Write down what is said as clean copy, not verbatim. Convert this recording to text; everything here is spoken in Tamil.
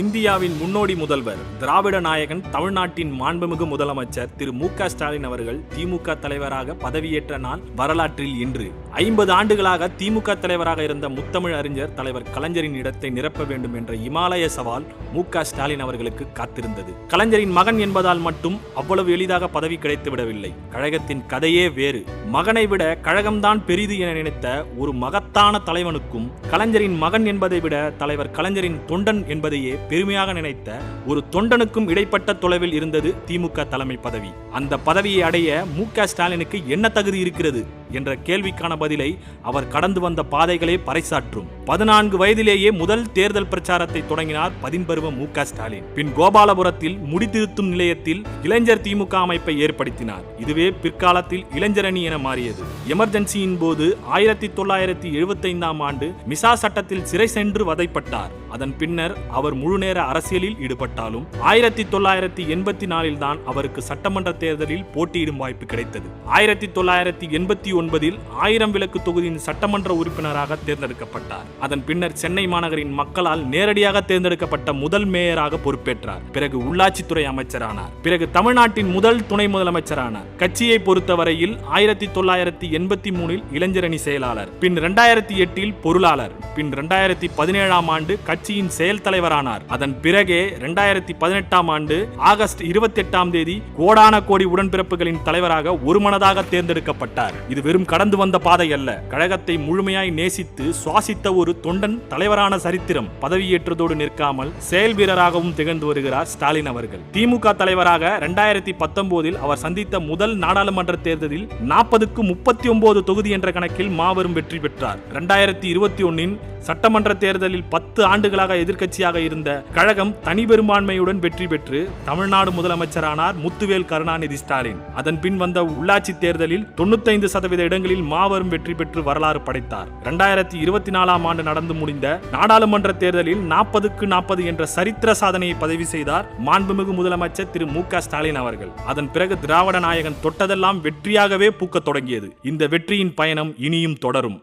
இந்தியாவின் முன்னோடி முதல்வர் திராவிட நாயகன் தமிழ்நாட்டின் மாண்புமிகு முதலமைச்சர் திரு மு.க. ஸ்டாலின் அவர்கள் திமுக தலைவராக பதவியேற்ற நாள் வரலாற்றில் இன்று. 50 ஆண்டுகளாக திமுக தலைவராக இருந்த முத்தமிழ் அறிஞர் தலைவர் கலைஞரின் இடத்தை நிரப்ப வேண்டும் என்ற இமாலய சவால் மு.க. ஸ்டாலின் அவர்களுக்கு காத்திருந்தது. கலைஞரின் மகன் என்பதால் மட்டும் அவ்வளவு எளிதாக பதவி கிடைத்துவிடவில்லை. கழகத்தின் கதையே வேறு. மகனை விட கழகம்தான் பெரிது என நினைத்த ஒரு மகத்தான தலைவனுக்கும் கலைஞரின் மகன் என்பதை விட தலைவர் கலைஞரின் தொண்டன் என்பதையே பெருமையாக நினைத்த ஒரு தொண்டனுக்கும் இடைப்பட்ட தொலைவில் இருந்தது திமுக தலைமை பதவி. அந்த பதவியை அடைய மு.க. ஸ்டாலினுக்கு என்ன தகுதி இருக்கிறது என்ற கேள்விக்கான பதிலை அவர் கடந்து வந்த பாதைகளே பறைசாற்றும். 14 வயதிலேயே முதல் தேர்தல் பிரச்சாரத்தை தொடங்கினார் பதின்பருவ மு.க. ஸ்டாலின். பின் கோபாலபுரத்தில் முடித்திருத்தும் நிலையத்தில் இளைஞர் திமுக அமைப்பை ஏற்படுத்தினார். இதுவே பிற்காலத்தில் இளைஞர் அணி என மாறியது. எமர்ஜென்சியின் போது 1975ஆம் ஆண்டு மிசா சட்டத்தில் சிறை சென்று வதைப்பட்டார். அதன் பின்னர் அவர் முழுநேர அரசியலில் ஈடுபட்டாலும் 1984இல் தான் அவருக்கு சட்டமன்ற தேர்தலில் போட்டியிடும் வாய்ப்பு கிடைத்தது. 1989இல் 1000 விளக்கு தொகுதியின் சட்டமன்ற உறுப்பினராக தேர்ந்தெடுக்கப்பட்டார். அதன் பின்னர் சென்னை மாநகரின் மக்களால் நேரடியாக தேர்ந்தெடுக்கப்பட்ட முதல் மேயராக பொறுப்பேற்றார். பிறகு உள்ளாட்சித்துறை அமைச்சரானார். பிறகு தமிழ்நாட்டின் முதல் துணை முதலமைச்சரானார். கட்சியை பொறுத்தவரையில் 1983இல் இளைஞரணி செயலாளர், பின் 2008இல் பொருளாளர், பின் 2017ஆம் ஆண்டு கட்சியின் செயல் தலைவரானார். அதன் பிறகே 2018ஆம் ஆண்டு ஆகஸ்ட் 28ஆம் தேதி கோடான கோடி உடன்பிறப்புகளின் தலைவராக ஒருமனதாக தேர்ந்தெடுக்கப்பட்டார். இது வெறும் கடந்து வந்த பாதை அல்ல, கழகத்தை முழுமையாய் நேசித்து சுவாசித்த ஒரு தொண்டன் தலைவரான சரித்திரம். பதவியேற்றதோடு நிற்காமல் செயல் வீரராகவும் திகழ்ந்து வருகிறார் ஸ்டாலின் அவர்கள். திமுக தலைவராக 2019இல் அவர் சந்தித்த முதல் நாடாளுமன்ற தேர்தலில் 40க்கு 39 தொகுதி என்ற கணக்கில் மாபெரும் வெற்றி பெற்றார். 2021இன் சட்டமன்ற தேர்தலில் 10 ஆண்டுகளாக எதிர்க்கட்சியாக இருந்த கழகம் தனி பெரும்பான்மையுடன் வெற்றி பெற்று தமிழ்நாடு முதலமைச்சரானார் முத்துவேல் கருணாநிதி ஸ்டாலின். அதன் பின் வந்த உள்ளாட்சி தேர்தலில் 95% இடங்களில் மாபெரும் வெற்றி பெற்று வரலாறு படைத்தார். 2024ஆம் ஆண்டு நடந்து முடிந்த நாடாளுமன்ற தேர்தலில் 40க்கு 40 என்ற சரித்திர சாதனையை பதிவு செய்தார் மாண்புமிகு முதலமைச்சர் திரு மு.க. ஸ்டாலின் அவர்கள். அதன் பிறகு திராவிட நாயகன் தொட்டதெல்லாம் வெற்றியாகவே பூக்கத் தொடங்கியது. இந்த வெற்றியின் பயணம் இனியும் தொடரும்.